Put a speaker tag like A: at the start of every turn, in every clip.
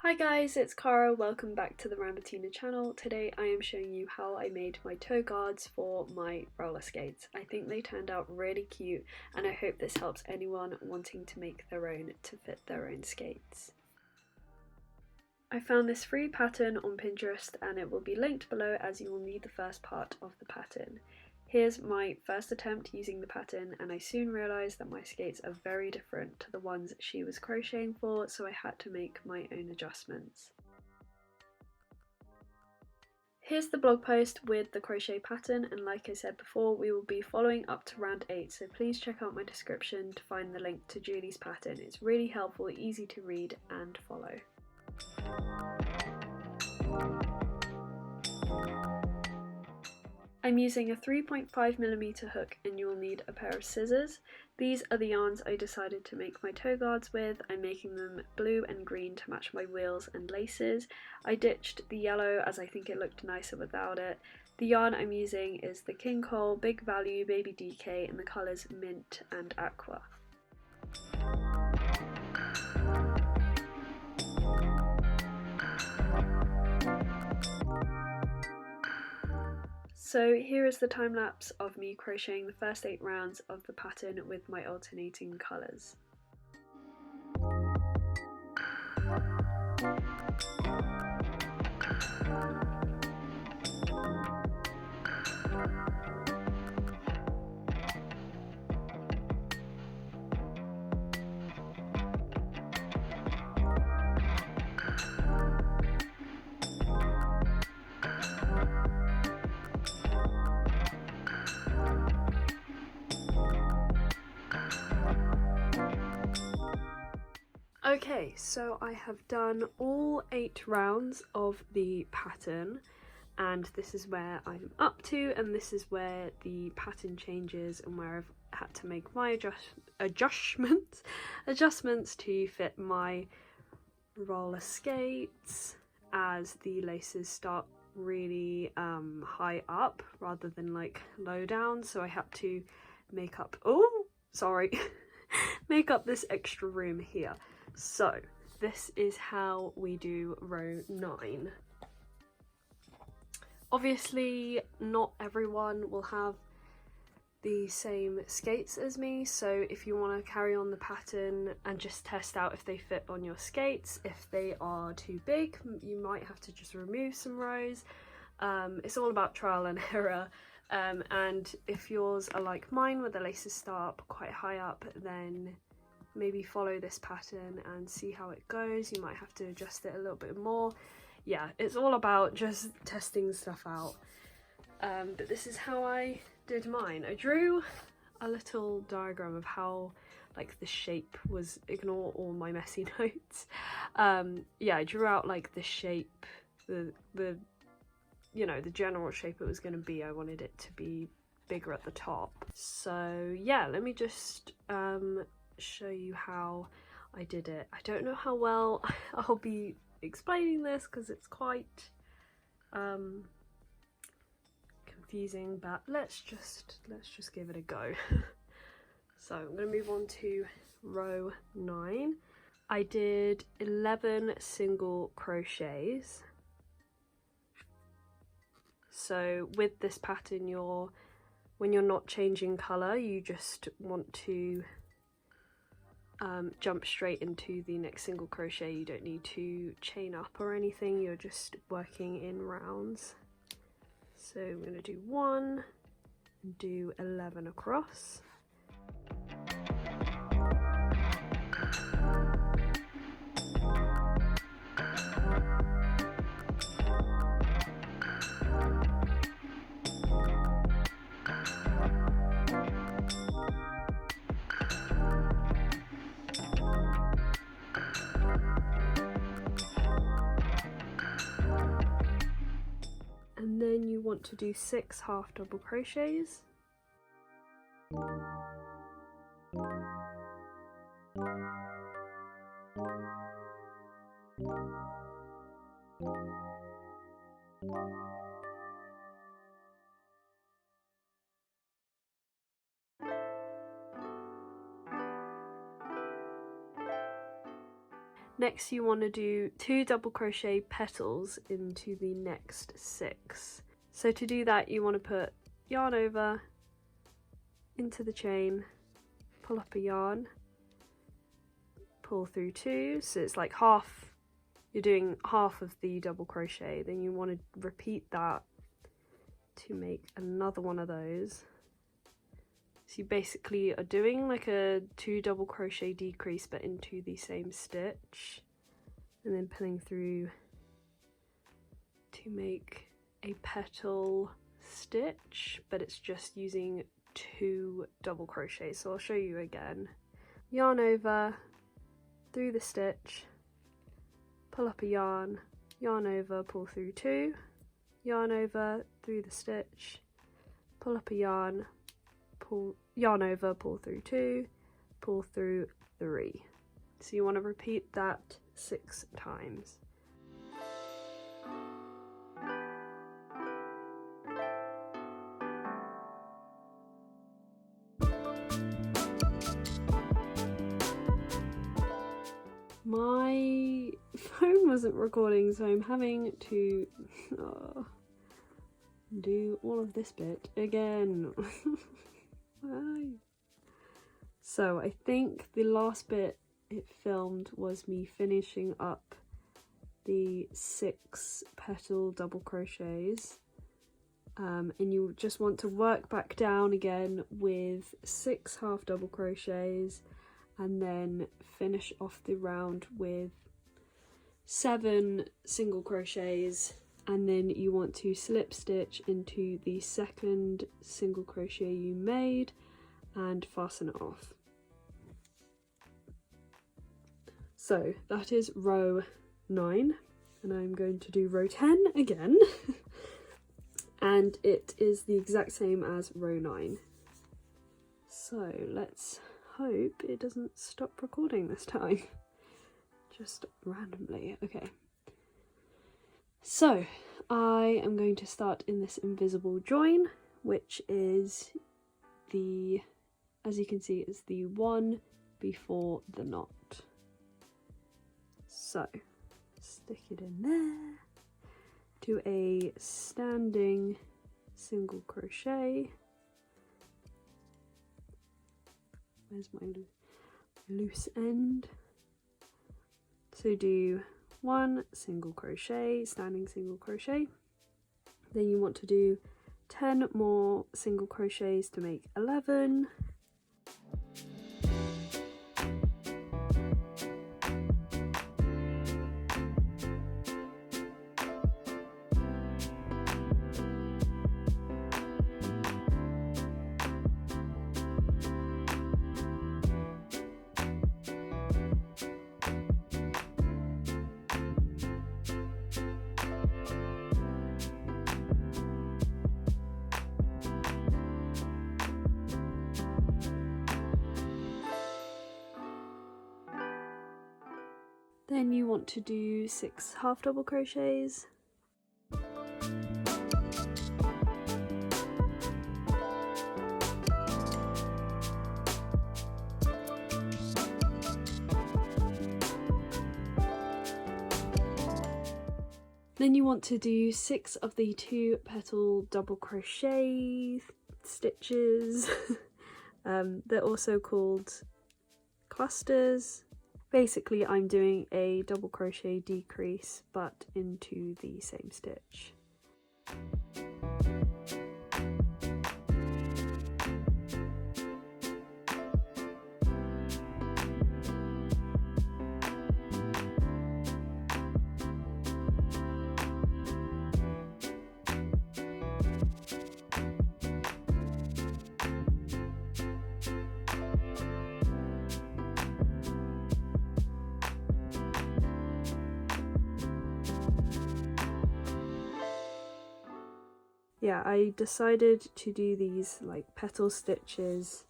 A: Hi guys, it's Cara. Welcome back to the Rambutina channel. Today I am showing you how I made my toe guards for my roller skates. I think they turned out really cute and I hope this helps anyone wanting to make their own to fit their own skates. I found this free pattern on Pinterest and it will be linked below as you will need the first part of the pattern. Here's my first attempt using the pattern and I soon realised that my skates are very different to the ones she was crocheting for, so I had to make my own adjustments. Here's the blog post with the crochet pattern, and like I said before, we will be following up to round 8, so please check out my description to find the link to Julie's pattern. It's really helpful, easy to read and follow. I'm using a 3.5mm hook and you will need a pair of scissors. These are the yarns I decided to make my toe guards with. I'm making them blue and green to match my wheels and laces. I ditched the yellow as I think it looked nicer without it. The yarn I'm using is the King Cole, Big Value, Baby DK in the colours Mint and Aqua. So here is the time lapse of me crocheting the first 8 rounds of the pattern with my alternating colours. Okay, so I have done all 8 rounds of the pattern and this is where I'm up to, and this is where the pattern changes and where I've had to make my adjustments to fit my roller skates as the laces start really high up rather than like low down, so I had to make up make up this extra room here. So this is how we do row 9. Obviously not everyone will have the same skates as me, so if you want to carry on the pattern and just test out if they fit on your skates, if they are too big you might have to just remove some rows. It's all about trial and error, and if yours are like mine where the laces start quite high up, then maybe follow this pattern and see how it goes. You might have to adjust it a little bit more. Yeah, it's all about just testing stuff out. But this is how I did mine. I drew a little diagram of how like the shape was, ignore all my messy notes. Yeah, I drew out like the shape, the you know, the general shape it was going to be. I wanted it to be bigger at the top. So yeah, let me just show you how I did it. I don't know how well I'll be explaining this because it's quite confusing, but let's just give it a go. So I'm going to move on to row 9. I did 11 single crochets. So with this pattern, when you're not changing colour, you just want to jump straight into the next single crochet. You don't need to chain up or anything, you're just working in rounds. So I'm going to do 1 and do 11 across. And then you want to do 6 half double crochets. Next you want to do 2 double crochet petals into the next 6. So to do that you want to put yarn over into the chain, pull up a yarn, pull through 2, so it's like half, you're doing half of the double crochet, then you want to repeat that to make another one of those. So you basically are doing like a 2 double crochet decrease but into the same stitch, and then pulling through to make a petal stitch, but it's just using 2 double crochets. So I'll show you again. Yarn over, through the stitch, pull up a yarn, yarn over, pull through 2, yarn over, through the stitch, pull up a yarn, pull yarn over, pull through 2, pull through 3. So you want to repeat that 6 times. My phone wasn't recording, so I'm having to do all of this bit again. So I think the last bit it filmed was me finishing up the 6 petal double crochets, and you just want to work back down again with 6 half double crochets, and then finish off the round with 7 single crochets, and then you want to slip stitch into the second single crochet you made and fasten it off. So that is row 9, and I'm going to do row 10 again and it is the exact same as row 9. So let's hope it doesn't stop recording this time, just randomly. Okay, so I am going to start in this invisible join, which is the, as you can see, is the one before the knot. So stick it in there, do a standing single crochet. Where's my loose end? So do 1 single crochet, standing single crochet. Then you want to do 10 more single crochets to make 11. Then you want to do 6 half double crochets. Then you want to do 6 of the 2 petal double crochet stitches. They're also called clusters. Basically I'm doing a double crochet decrease but into the same stitch. Yeah, I decided to do these like petal stitches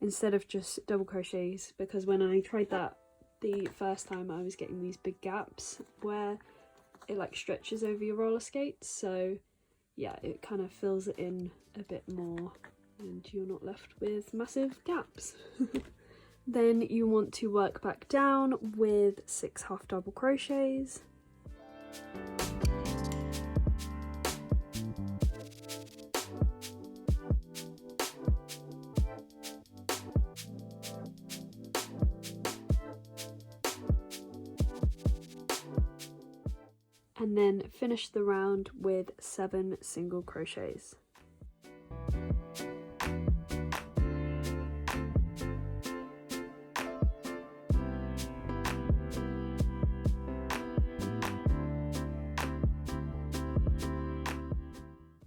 A: instead of just double crochets, because when I tried that the first time I was getting these big gaps where it like stretches over your roller skates. So yeah, it kind of fills it in a bit more and you're not left with massive gaps. Then you want to work back down with 6 half double crochets. And then finish the round with 7 single crochets.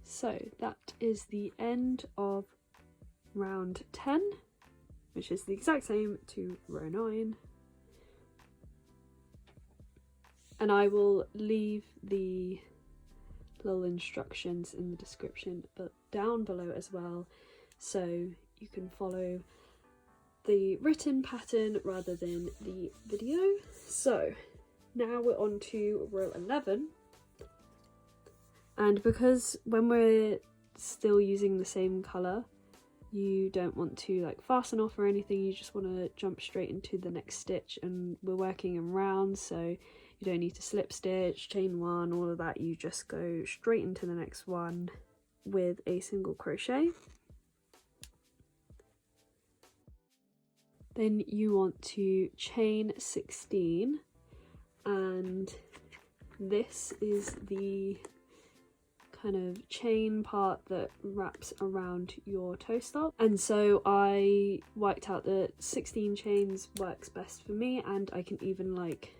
A: So that is the end of round 10, which is the exact same to row 9. And I will leave the little instructions in the description but down below as well, so you can follow the written pattern rather than the video. So now we're on to row 11, and because when we're still using the same colour you don't want to like fasten off or anything, you just want to jump straight into the next stitch, and we're working in rounds, so you don't need to slip stitch, chain 1, all of that. You just go straight into the next one with a single crochet. Then you want to chain 16, and this is the kind of chain part that wraps around your toe stop, and so I worked out that 16 chains works best for me, and I can even like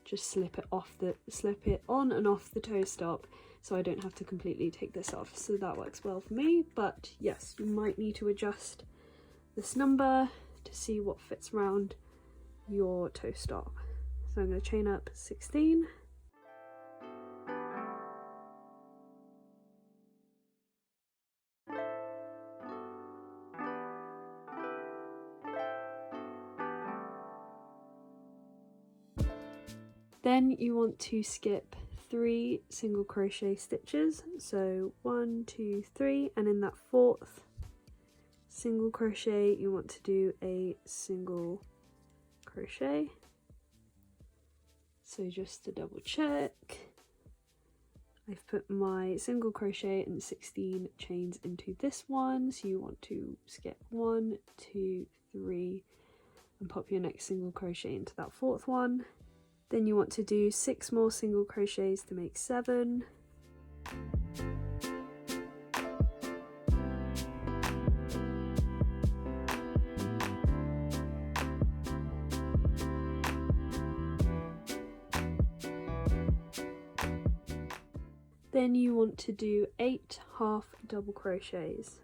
A: just slip it on and off the toe stop, so I don't have to completely take this off. So that works well for me, but yes, you might need to adjust this number to see what fits around your toe stop. So I'm going to chain up 16. Then you want to skip 3 single crochet stitches, so 1, 2, 3, and in that 4th single crochet you want to do a single crochet. So just to double check, I've put my single crochet and 16 chains into this one, so you want to skip 1, 2, 3 and pop your next single crochet into that 4th one. Then you want to do 6 more single crochets to make 7. Then you want to do 8 half double crochets.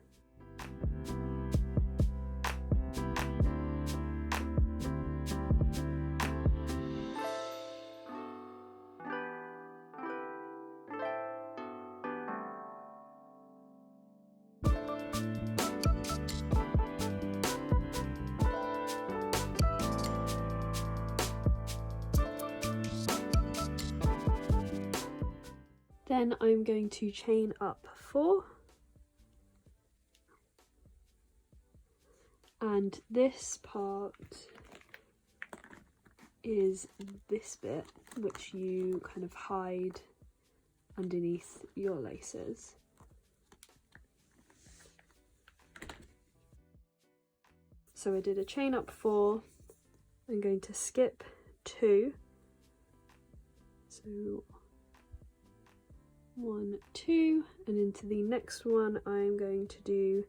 A: Then I'm going to chain up 4, and this part is this bit which you kind of hide underneath your laces. So I did a chain up 4, I'm going to skip 2, so 1, 2, and into the next one I'm going to do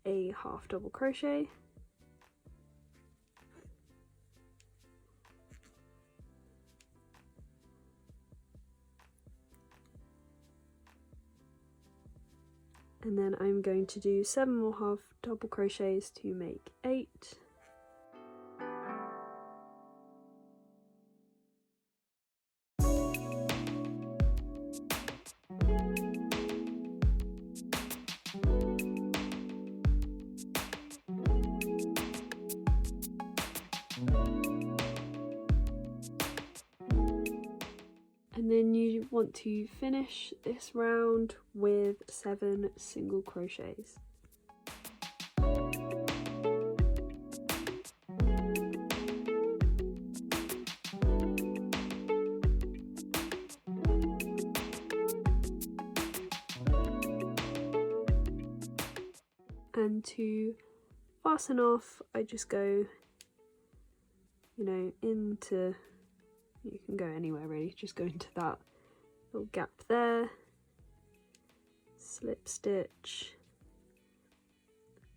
A: a half double crochet, and then I'm going to do 7 more half double crochets to make 8. And then you want to finish this round with 7 single crochets. And to fasten off, I just go, you know, into, you can go anywhere really, just go into that little gap there, slip stitch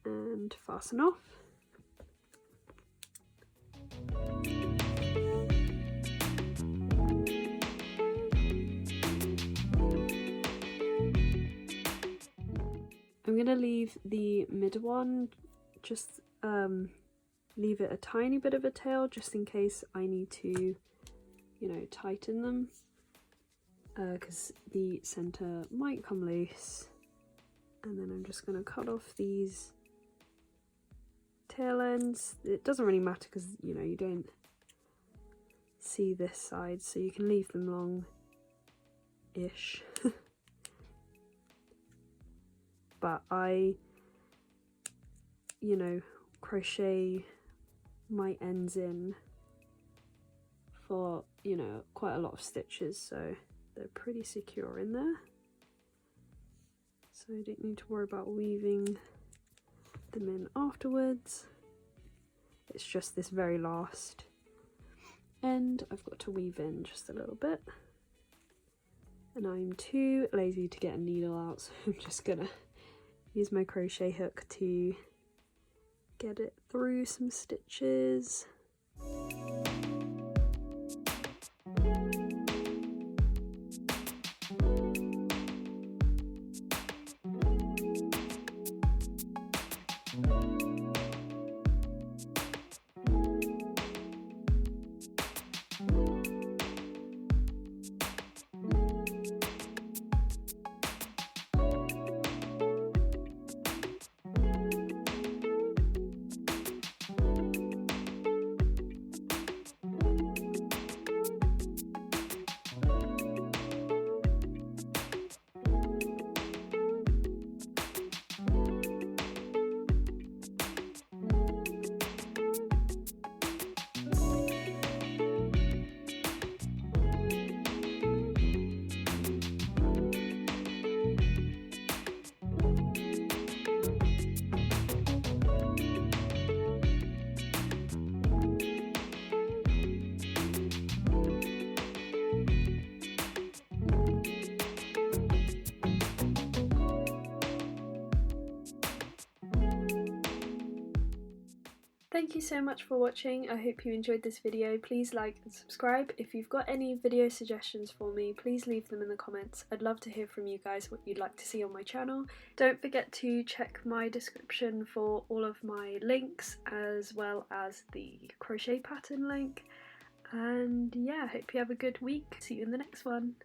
A: and fasten off. I'm gonna leave the mid one, just leave it a tiny bit of a tail just in case I need to, you know, tighten them, because the center might come loose. And then I'm just gonna cut off these tail ends. It doesn't really matter because, you know, you don't see this side, so you can leave them long-ish. But I, you know, crochet my ends in for, you know, quite a lot of stitches, so they're pretty secure in there. So I don't need to worry about weaving them in afterwards. It's just this very last end I've got to weave in just a little bit. And I'm too lazy to get a needle out, so I'm just gonna use my crochet hook to get it through some stitches. Thank you so much for watching. I hope you enjoyed this video. Please like and subscribe. If you've got any video suggestions for me, please leave them in the comments. I'd love to hear from you guys what you'd like to see on my channel. Don't forget to check my description for all of my links, as well as the crochet pattern link. And yeah, I hope you have a good week. See you in the next one.